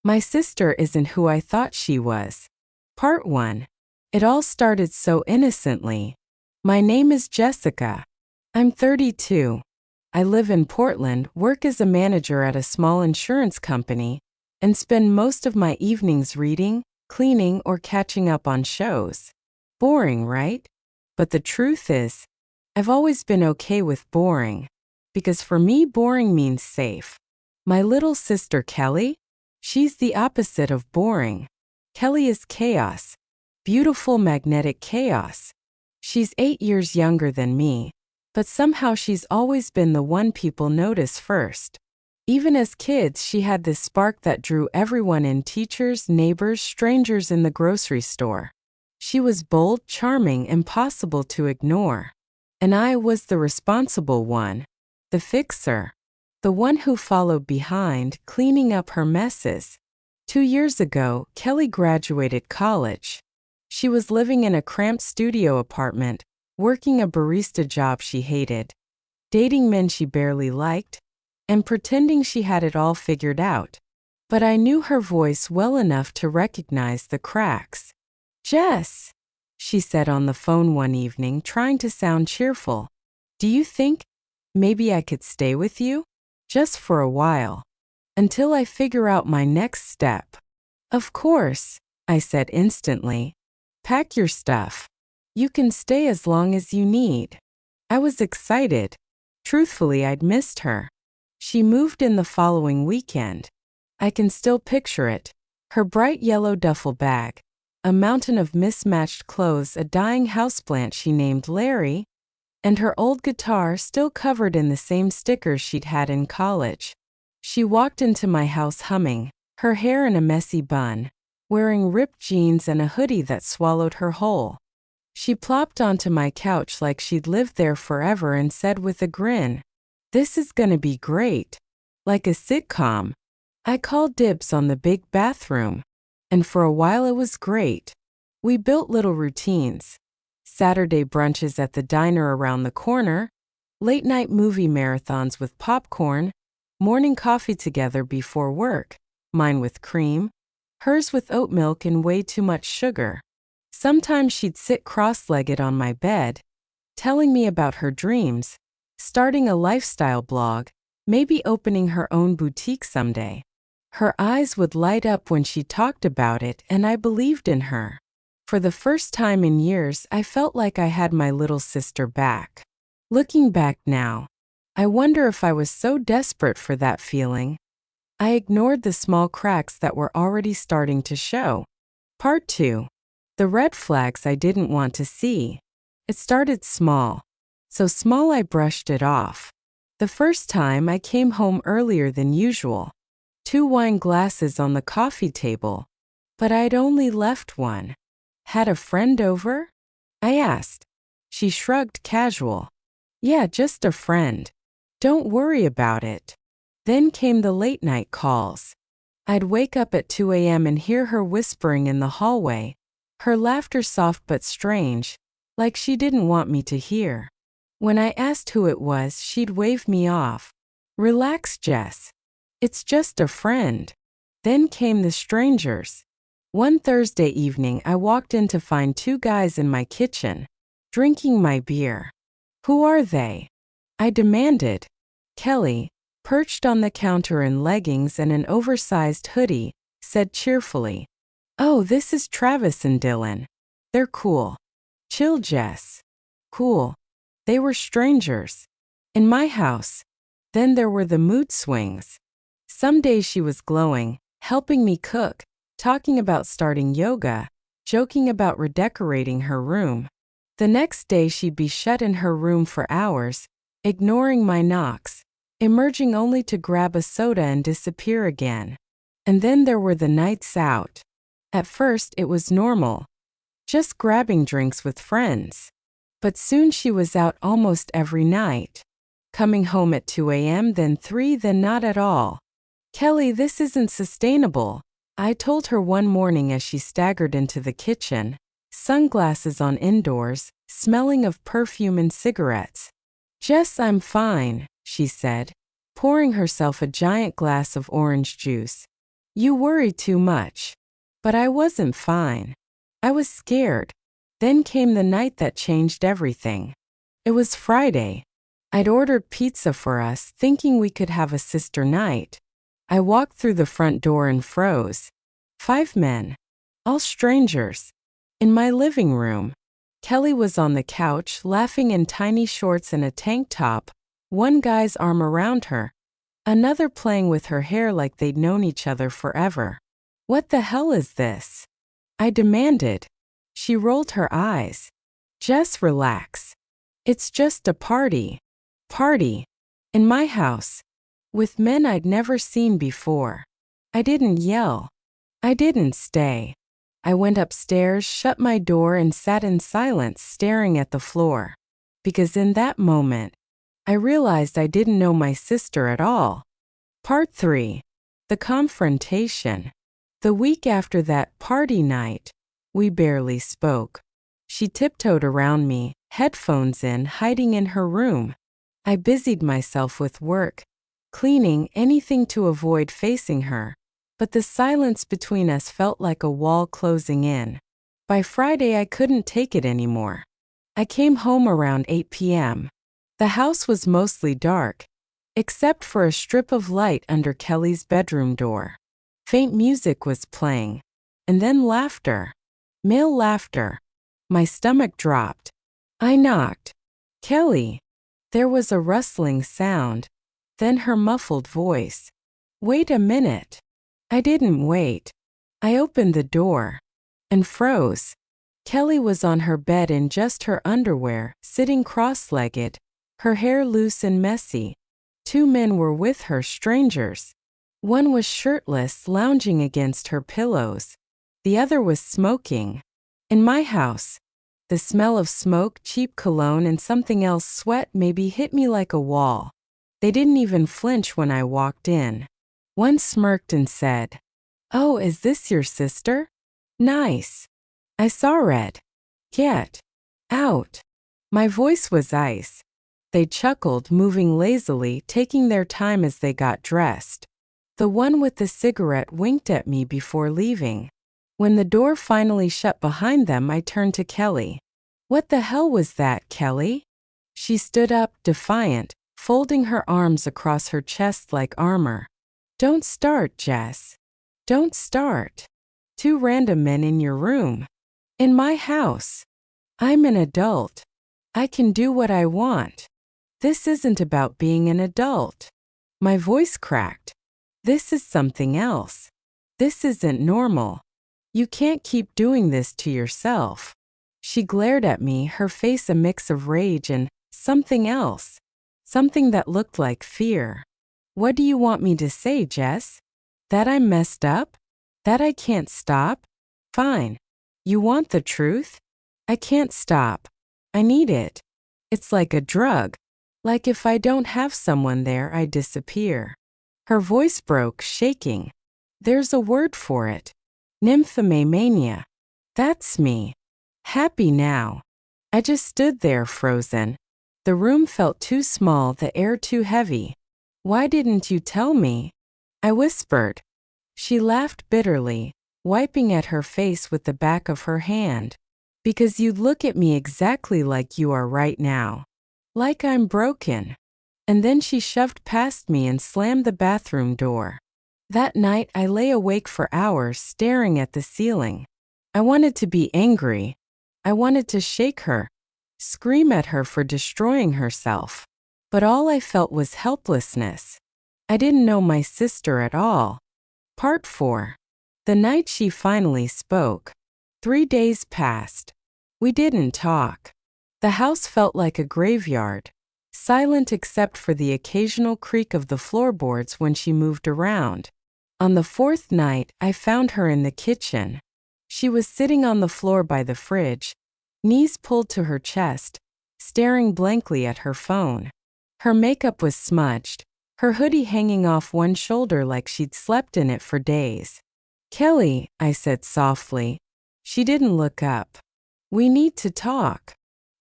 My sister isn't who I thought she was. Part 1. It all started so innocently. My name is Jessica. I'm 32. I live in Portland, work as a manager at a small insurance company, and spend most of my evenings reading, cleaning, or catching up on shows. Boring, right? But the truth is, I've always been okay with boring. Because for me, boring means safe. My little sister Kelly? She's the opposite of boring. Kelly is chaos. Beautiful magnetic chaos. She's 8 years younger than me, but somehow she's always been the one people notice first. Even as kids, she had this spark that drew everyone in: teachers, neighbors, strangers in the grocery store. She was bold, charming, impossible to ignore. And I was the responsible one, the fixer, the one who followed behind, cleaning up her messes. 2 years ago, Kelly graduated college. She was living in a cramped studio apartment, working a barista job she hated, dating men she barely liked, and pretending she had it all figured out. But I knew her voice well enough to recognize the cracks. "Jess," she said on the phone one evening, trying to sound cheerful, "do you think maybe I could stay with you? Just for a while. Until I figure out my next step." "Of course," I said instantly. "Pack your stuff. You can stay as long as you need." I was excited. Truthfully, I'd missed her. She moved in the following weekend. I can still picture it. Her bright yellow duffel bag, a mountain of mismatched clothes, a dying houseplant she named Larry, and her old guitar still covered in the same stickers she'd had in college. She walked into my house humming, her hair in a messy bun, wearing ripped jeans and a hoodie that swallowed her whole. She plopped onto my couch like she'd lived there forever and said with a grin, "This is gonna be great." Like a sitcom. I called dibs on the big bathroom. And for a while it was great. We built little routines. Saturday brunches at the diner around the corner, late-night movie marathons with popcorn, morning coffee together before work, mine with cream, hers with oat milk and way too much sugar. Sometimes she'd sit cross-legged on my bed, telling me about her dreams, starting a lifestyle blog, maybe opening her own boutique someday. Her eyes would light up when she talked about it, and I believed in her. For the first time in years, I felt like I had my little sister back. Looking back now, I wonder if I was so desperate for that feeling, I ignored the small cracks that were already starting to show. Part 2. The red flags I didn't want to see. It started small. So small I brushed it off. The first time I came home earlier than usual. 2 wine glasses on the coffee table. But I'd only left one. "Had a friend over?" I asked. She shrugged, casual. "Yeah, just a friend. Don't worry about it." Then came the late-night calls. I'd wake up at 2 a.m. and hear her whispering in the hallway, her laughter soft but strange, like she didn't want me to hear. When I asked who it was, she'd wave me off. "Relax, Jess. It's just a friend." Then came the strangers. One Thursday evening, I walked in to find 2 guys in my kitchen, drinking my beer. "Who are they?" I demanded. Kelly, perched on the counter in leggings and an oversized hoodie, said cheerfully, "Oh, this is Travis and Dylan. They're cool." "Chill, Jess." "Cool." They were strangers. In my house. Then there were the mood swings. Some days she was glowing, helping me cook, talking about starting yoga, joking about redecorating her room. The next day she'd be shut in her room for hours, ignoring my knocks, emerging only to grab a soda and disappear again. And then there were the nights out. At first it was normal, just grabbing drinks with friends. But soon she was out almost every night, coming home at 2 a.m., then 3, then not at all. "Kelly, this isn't sustainable," I told her one morning as she staggered into the kitchen, sunglasses on indoors, smelling of perfume and cigarettes. "Jess, I'm fine," she said, pouring herself a giant glass of orange juice. You worry too much. But I wasn't fine. I was scared. Then came the night that changed everything. It was Friday. I'd ordered pizza for us, thinking we could have a sister night. I walked through the front door and froze. 5 men. All strangers. In my living room. Kelly was on the couch, laughing in tiny shorts and a tank top, one guy's arm around her, another playing with her hair like they'd known each other forever. What the hell is this? I demanded. She rolled her eyes. Jess, relax. It's just a party. Party. In my house. With men I'd never seen before. I didn't yell. I didn't stay. I went upstairs, shut my door, and sat in silence, staring at the floor. Because in that moment, I realized I didn't know my sister at all. Part 3. The confrontation. The week after that party night, we barely spoke. She tiptoed around me, headphones in, hiding in her room. I busied myself with work, cleaning, anything to avoid facing her. But the silence between us felt like a wall closing in. By Friday, I couldn't take it anymore. I came home around 8 p.m. The house was mostly dark, except for a strip of light under Kelly's bedroom door. Faint music was playing, and then laughter. Male laughter. My stomach dropped. I knocked. Kelly. There was a rustling sound, then her muffled voice. Wait a minute. I didn't wait. I opened the door and froze. Kelly was on her bed in just her underwear, sitting cross-legged, her hair loose and messy. 2 men were with her, strangers. One was shirtless, lounging against her pillows. The other was smoking. In my house, the smell of smoke, cheap cologne, and something else, sweat, maybe, hit me like a wall. They didn't even flinch when I walked in. One smirked and said, "Oh, is this your sister? Nice." I saw red. Get out. My voice was ice. They chuckled, moving lazily, taking their time as they got dressed. The one with the cigarette winked at me before leaving. When the door finally shut behind them, I turned to Kelly. What the hell was that, Kelly? She stood up, defiant, folding her arms across her chest like armor. Don't start, Jess. Don't start. 2 random men in your room. In my house. I'm an adult. I can do what I want. This isn't about being an adult. My voice cracked. This is something else. This isn't normal. You can't keep doing this to yourself. She glared at me, her face a mix of rage and something else. Something that looked like fear. What do you want me to say, Jess? That I'm messed up? That I can't stop? Fine. You want the truth? I can't stop. I need it. It's like a drug. Like if I don't have someone there, I disappear. Her voice broke, shaking. There's a word for it. Nymphomania. That's me. Happy now. I just stood there, frozen. The room felt too small, the air too heavy. Why didn't you tell me? I whispered. She laughed bitterly, wiping at her face with the back of her hand. Because you'd look at me exactly like you are right now. Like I'm broken. And then she shoved past me and slammed the bathroom door. That night I lay awake for hours, staring at the ceiling. I wanted to be angry. I wanted to shake her, scream at her for destroying herself. But all I felt was helplessness. I didn't know my sister at all. Part 4. The night she finally spoke. 3 days passed. We didn't talk. The house felt like a graveyard, silent except for the occasional creak of the floorboards when she moved around. On the 4th night, I found her in the kitchen. She was sitting on the floor by the fridge, knees pulled to her chest, staring blankly at her phone. Her makeup was smudged, her hoodie hanging off one shoulder like she'd slept in it for days. "Kelly," I said softly. She didn't look up. "We need to talk."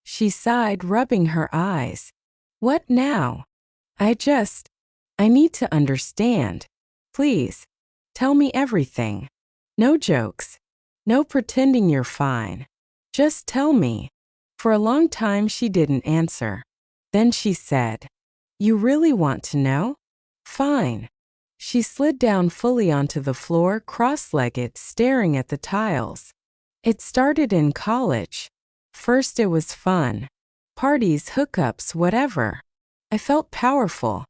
She sighed, rubbing her eyes. "What now?" I need to understand. Please. Tell me everything. No jokes. No pretending you're fine. Just tell me. For a long time she didn't answer. Then she said, "You really want to know? Fine." She slid down fully onto the floor, cross-legged, staring at the tiles. It started in college. First it was fun. Parties, hookups, whatever. I felt powerful,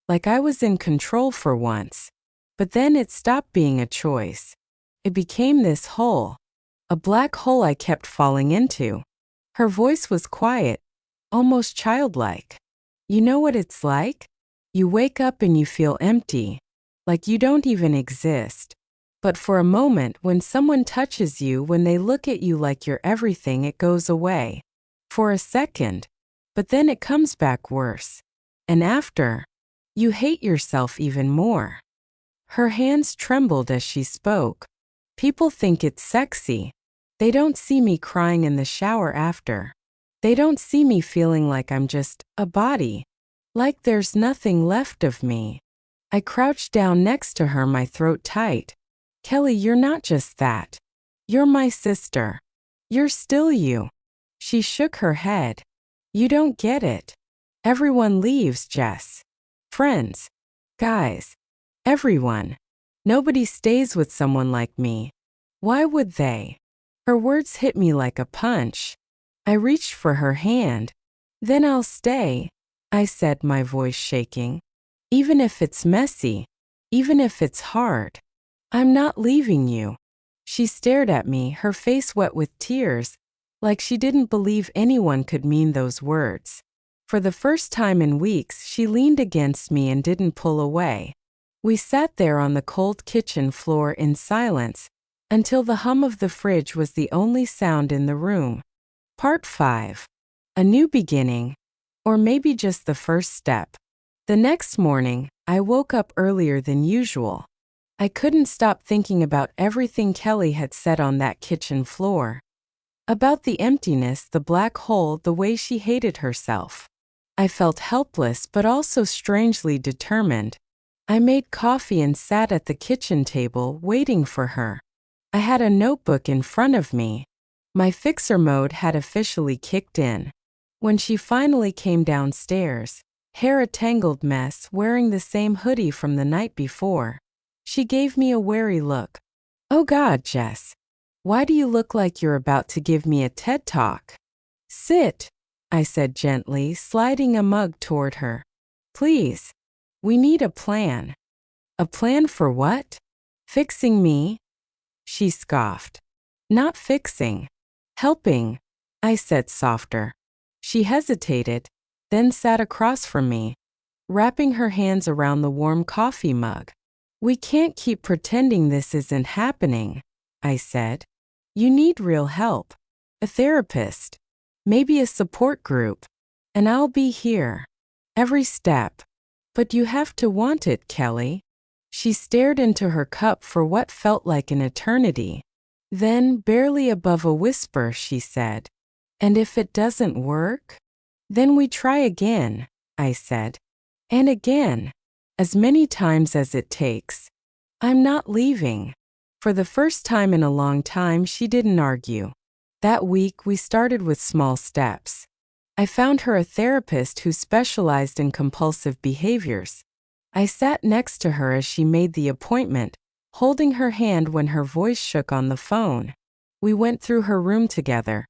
like I was in control for once. But then it stopped being a choice. It became this hole. A black hole I kept falling into. Her voice was quiet, almost childlike. You know what it's like? You wake up and you feel empty, like you don't even exist. But for a moment, when someone touches you, when they look at you like you're everything, it goes away. For a second. But then it comes back worse. And after, you hate yourself even more. Her hands trembled as she spoke. People think it's sexy. They don't see me crying in the shower after. They don't see me feeling like I'm just a body. Like there's nothing left of me. I crouched down next to her, my throat tight. Kelly, you're not just that. You're my sister. You're still you. She shook her head. You don't get it. Everyone leaves, Jess. Friends. Guys. Everyone. Nobody stays with someone like me. Why would they? Her words hit me like a punch. I reached for her hand. Then I'll stay, I said, my voice shaking. Even if it's messy. Even if it's hard. I'm not leaving you. She stared at me, her face wet with tears, like she didn't believe anyone could mean those words. For the first time in weeks, she leaned against me and didn't pull away. We sat there on the cold kitchen floor in silence, until the hum of the fridge was the only sound in the room. Part 5. A new beginning. Or maybe just the first step. The next morning, I woke up earlier than usual. I couldn't stop thinking about everything Kelly had said on that kitchen floor. About the emptiness, the black hole, the way she hated herself. I felt helpless but also strangely determined. I made coffee and sat at the kitchen table waiting for her. I had a notebook in front of me. My fixer mode had officially kicked in. When she finally came downstairs, hair a tangled mess, wearing the same hoodie from the night before, she gave me a wary look. Oh God, Jess. Why do you look like you're about to give me a TED Talk? Sit, I said gently, sliding a mug toward her. Please. We need a plan. A plan for what? Fixing me? She scoffed. Not fixing. Helping, I said softer. She hesitated, then sat across from me, wrapping her hands around the warm coffee mug. We can't keep pretending this isn't happening, I said. You need real help. A therapist. Maybe a support group. And I'll be here. Every step. But you have to want it, Kelly. She stared into her cup for what felt like an eternity. Then, barely above a whisper, she said, "And if it doesn't work? Then we try again," I said. And again. As many times as it takes. I'm not leaving. For the first time in a long time, she didn't argue. That week, we started with small steps. I found her a therapist who specialized in compulsive behaviors. I sat next to her as she made the appointment, holding her hand when her voice shook on the phone. We went through her room together,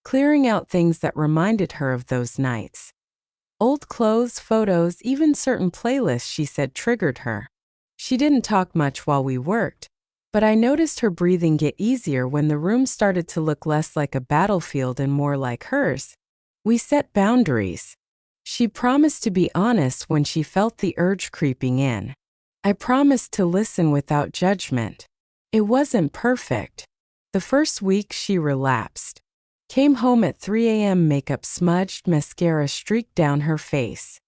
clearing out things that reminded her of those nights. Old clothes, photos, even certain playlists she said triggered her. She didn't talk much while we worked, but I noticed her breathing get easier when the room started to look less like a battlefield and more like hers. We set boundaries. She promised to be honest when she felt the urge creeping in. I promised to listen without judgment. It wasn't perfect. The first week she relapsed. Came home at 3 a.m., makeup smudged, mascara streaked down her face.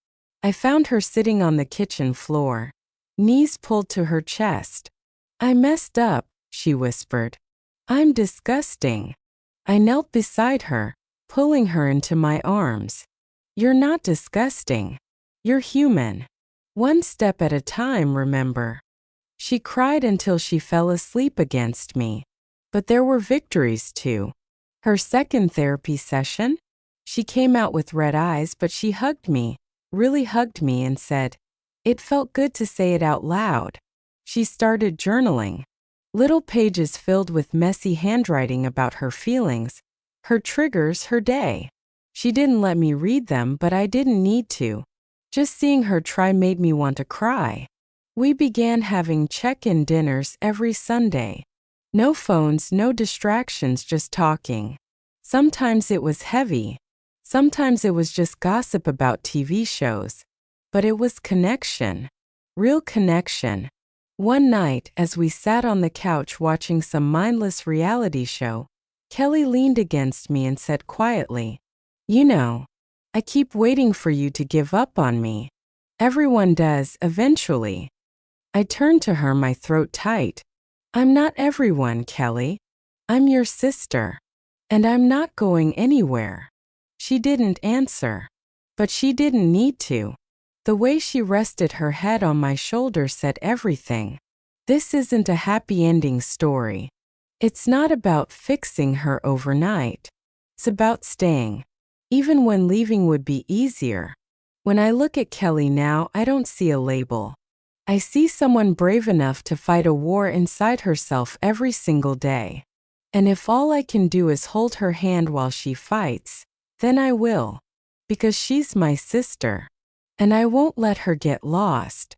I found her sitting on the kitchen floor, knees pulled to her chest. I messed up, she whispered. I'm disgusting. I knelt beside her, pulling her into my arms. You're not disgusting. You're human. One step at a time, remember. She cried until she fell asleep against me. But there were victories too. Her second therapy session? She came out with red eyes, but she hugged me, really hugged me, and said, it felt good to say it out loud. She started journaling. Little pages filled with messy handwriting about her feelings, her triggers, her day. She didn't let me read them, but I didn't need to. Just seeing her try made me want to cry. We began having check-in dinners every Sunday. No phones, no distractions, just talking. Sometimes it was heavy. Sometimes it was just gossip about TV shows. But it was connection. Real connection. One night, as we sat on the couch watching some mindless reality show, Kelly leaned against me and said quietly, you know, I keep waiting for you to give up on me. Everyone does, eventually. I turned to her, my throat tight. I'm not everyone, Kelly. I'm your sister. And I'm not going anywhere. She didn't answer. But she didn't need to. The way she rested her head on my shoulder said everything. This isn't a happy ending story. It's not about fixing her overnight. It's about staying. Even when leaving would be easier. When I look at Kelly now, I don't see a label. I see someone brave enough to fight a war inside herself every single day. And if all I can do is hold her hand while she fights, then I will. Because she's my sister. And I won't let her get lost.